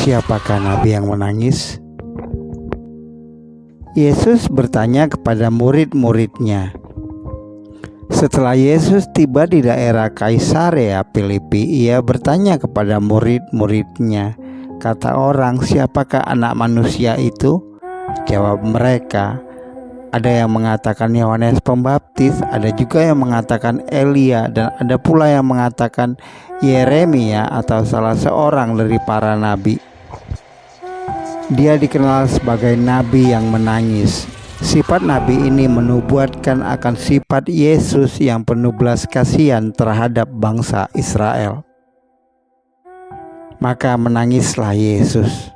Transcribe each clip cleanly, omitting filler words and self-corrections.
Siapakah nabi yang menangis? Yesus bertanya kepada murid-muridnya. Setelah Yesus tiba di daerah Kaisarea Filipi, ia bertanya kepada murid-muridnya, kata orang, siapakah anak manusia itu? Jawab mereka, ada yang mengatakan Yohanes Pembaptis, ada juga yang mengatakan Elia, dan ada pula yang mengatakan Yeremia atau salah seorang dari para nabi. Dia dikenal sebagai nabi yang menangis. Sifat nabi ini menubuatkan akan sifat Yesus yang penuh belas kasihan terhadap bangsa Israel. Maka menangislah Yesus.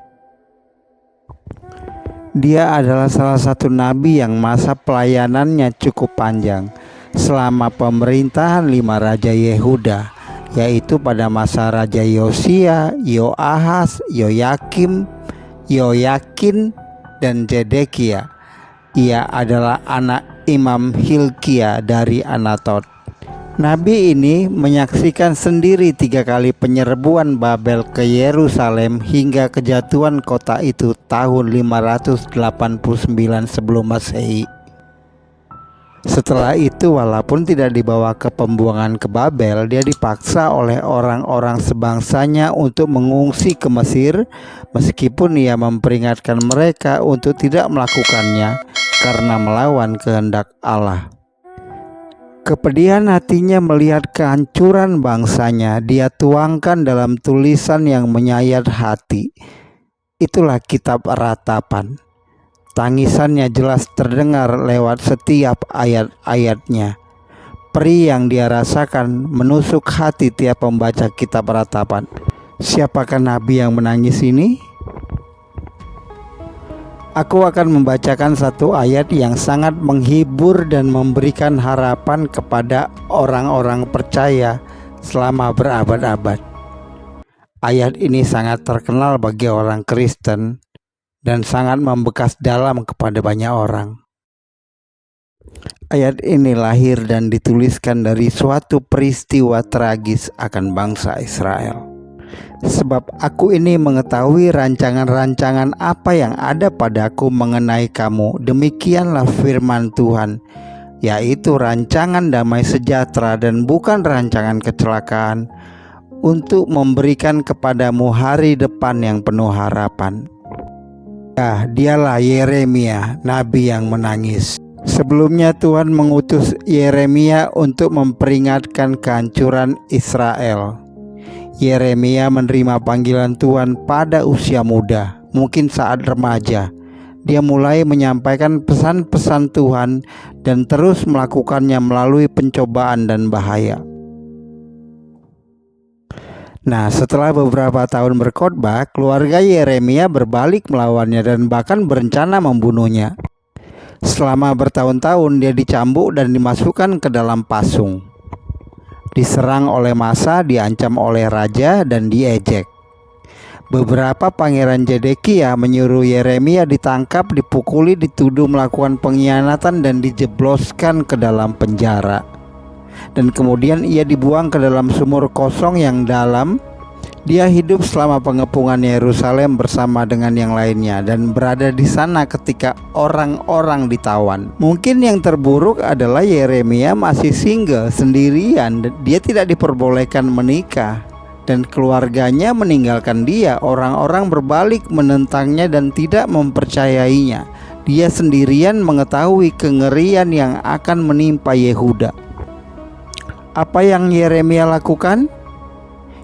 Dia adalah salah satu nabi yang masa pelayanannya cukup panjang selama pemerintahan 5 raja Yehuda, yaitu pada masa Raja Yosia, Yoahaz, Yoyakin, dan Zedekia. Ia adalah anak Imam Hilkia dari Anatot. Nabi ini menyaksikan sendiri 3 kali penyerbuan Babel ke Yerusalem hingga kejatuhan kota itu tahun 589 sebelum Masehi. Setelah itu, walaupun tidak dibawa ke pembuangan ke Babel, dia dipaksa oleh orang-orang sebangsanya untuk mengungsi ke Mesir, meskipun ia memperingatkan mereka untuk tidak melakukannya karena melawan kehendak Allah. Kepedihan hatinya melihat kehancuran bangsanya, dia tuangkan dalam tulisan yang menyayat hati. Itulah kitab Ratapan. Tangisannya jelas terdengar lewat setiap ayat-ayatnya. Perih yang dia rasakan menusuk hati tiap membaca kitab Ratapan. Siapakah nabi yang menangis ini? Aku akan membacakan satu ayat yang sangat menghibur dan memberikan harapan kepada orang-orang percaya selama berabad-abad. Ayat ini sangat terkenal bagi orang Kristen dan sangat membekas dalam kepada banyak orang. Ayat ini lahir dan dituliskan dari suatu peristiwa tragis akan bangsa Israel. Sebab aku ini mengetahui rancangan-rancangan apa yang ada padaku mengenai kamu, demikianlah firman Tuhan, yaitu rancangan damai sejahtera dan bukan rancangan kecelakaan, untuk memberikan kepadamu hari depan yang penuh harapan. Dialah Yeremia, nabi yang menangis. Sebelumnya Tuhan mengutus Yeremia untuk memperingatkan kehancuran Israel. Yeremia menerima panggilan Tuhan pada usia muda, mungkin saat remaja. Dia mulai menyampaikan pesan-pesan Tuhan dan terus melakukannya melalui pencobaan dan bahaya. Nah, setelah beberapa tahun berkhotbah, keluarga Yeremia berbalik melawannya dan bahkan berencana membunuhnya. Selama bertahun-tahun dia dicambuk dan dimasukkan ke dalam pasung. Diserang oleh massa, diancam oleh raja, dan diejek. Beberapa pangeran Zedekia menyuruh Yeremia ditangkap, dipukuli, dituduh melakukan pengkhianatan dan dijebloskan ke dalam penjara. Dan kemudian ia dibuang ke dalam sumur kosong yang dalam. Dia hidup selama pengepungan Yerusalem bersama dengan yang lainnya dan berada di sana ketika orang-orang ditawan. Mungkin yang terburuk adalah Yeremia masih single, sendirian. Dia tidak diperbolehkan menikah dan keluarganya meninggalkan dia. Orang-orang berbalik menentangnya dan tidak mempercayainya. Dia sendirian mengetahui kengerian yang akan menimpa Yehuda. Apa yang Yeremia lakukan?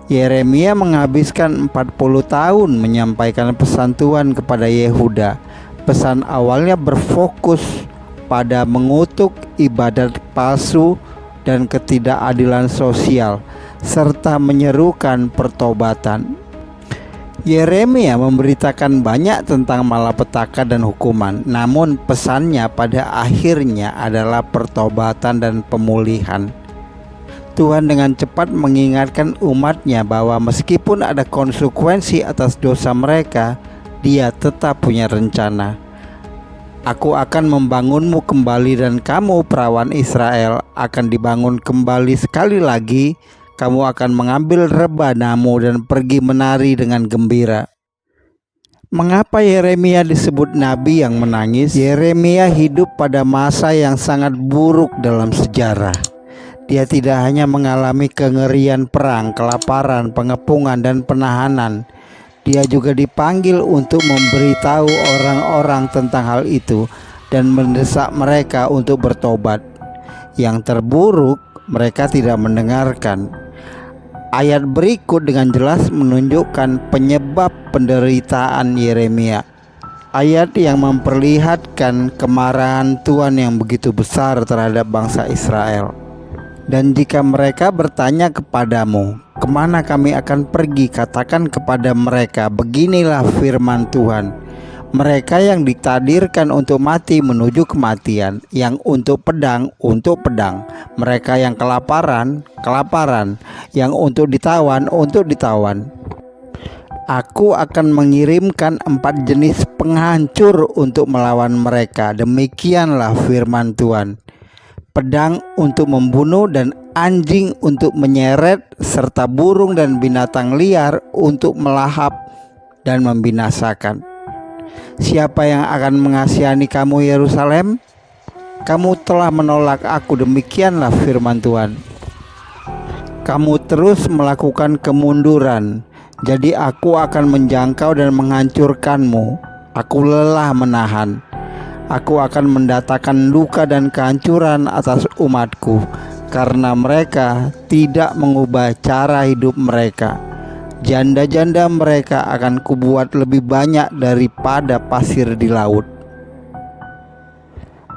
Yeremia menghabiskan 40 tahun menyampaikan pesan Tuhan kepada Yehuda. Pesan awalnya berfokus pada mengutuk ibadat palsu dan ketidakadilan sosial, serta menyerukan pertobatan. Yeremia memberitakan banyak tentang malapetaka dan hukuman, namun pesannya pada akhirnya adalah pertobatan dan pemulihan. Tuhan dengan cepat mengingatkan umatnya bahwa meskipun ada konsekuensi atas dosa mereka, Dia tetap punya rencana. Aku akan membangunmu kembali dan kamu perawan Israel akan dibangun kembali sekali lagi. Kamu akan mengambil rebanamu dan pergi menari dengan gembira. Mengapa Yeremia disebut nabi yang menangis? Yeremia hidup pada masa yang sangat buruk dalam sejarah. Dia tidak hanya mengalami kengerian perang, kelaparan, pengepungan, dan penahanan. Dia juga dipanggil untuk memberitahu orang-orang tentang hal itu dan mendesak mereka untuk bertobat. Yang terburuk, mereka tidak mendengarkan. Ayat berikut dengan jelas menunjukkan penyebab penderitaan Yeremia. Ayat yang memperlihatkan kemarahan Tuhan yang begitu besar terhadap bangsa Israel. Dan jika mereka bertanya kepadamu, kemana kami akan pergi? Katakan kepada mereka, beginilah firman Tuhan. Mereka yang ditakdirkan untuk mati menuju kematian, yang untuk pedang, untuk pedang. Mereka yang kelaparan, kelaparan, yang untuk ditawan, untuk ditawan. Aku akan mengirimkan 4 jenis penghancur untuk melawan mereka. Demikianlah firman Tuhan. Pedang untuk membunuh dan anjing untuk menyeret, serta burung dan binatang liar untuk melahap dan membinasakan. Siapa yang akan mengasihani kamu Yerusalem? Kamu telah menolak aku, demikianlah firman Tuhan. Kamu terus melakukan kemunduran, jadi aku akan menjangkau dan menghancurkanmu. Aku lelah menahan. Aku akan mendatangkan luka dan kehancuran atas umatku, karena mereka tidak mengubah cara hidup mereka. Janda-janda mereka akan kubuat lebih banyak daripada pasir di laut.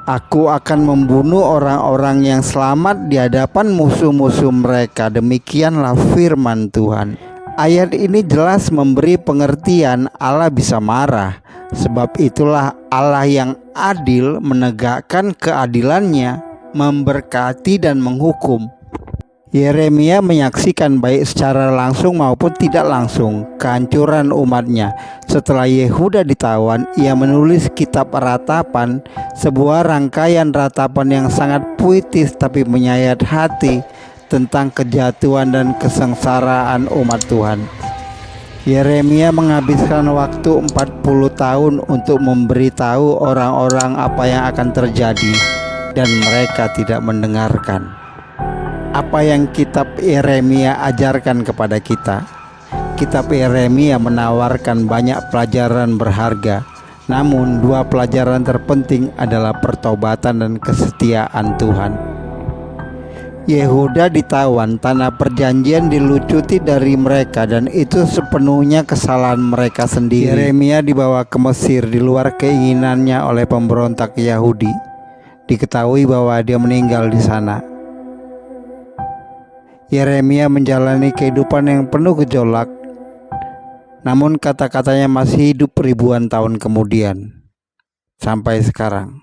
Aku akan membunuh orang-orang yang selamat di hadapan musuh-musuh mereka. Demikianlah firman Tuhan. Ayat ini jelas memberi pengertian Allah bisa marah. Sebab itulah Allah yang adil menegakkan keadilannya, memberkati dan menghukum. Yeremia menyaksikan baik secara langsung maupun tidak langsung kehancuran umatnya. Setelah Yehuda ditawan, ia menulis kitab Ratapan, sebuah rangkaian ratapan yang sangat puitis tapi menyayat hati tentang kejatuhan dan kesengsaraan umat Tuhan. Yeremia menghabiskan waktu 40 tahun untuk memberitahu orang-orang apa yang akan terjadi, dan mereka tidak mendengarkan. Apa yang kitab Yeremia ajarkan kepada kita? Kitab Yeremia menawarkan banyak pelajaran berharga. Namun 2 pelajaran terpenting adalah pertobatan dan kesetiaan Tuhan. Yehuda ditawan, tanah perjanjian dilucuti dari mereka, dan itu sepenuhnya kesalahan mereka sendiri. Yeremia dibawa ke Mesir di luar keinginannya oleh pemberontak Yahudi. Diketahui bahwa dia meninggal di sana. Yeremia menjalani kehidupan yang penuh gejolak, namun kata-katanya masih hidup ribuan tahun kemudian sampai sekarang.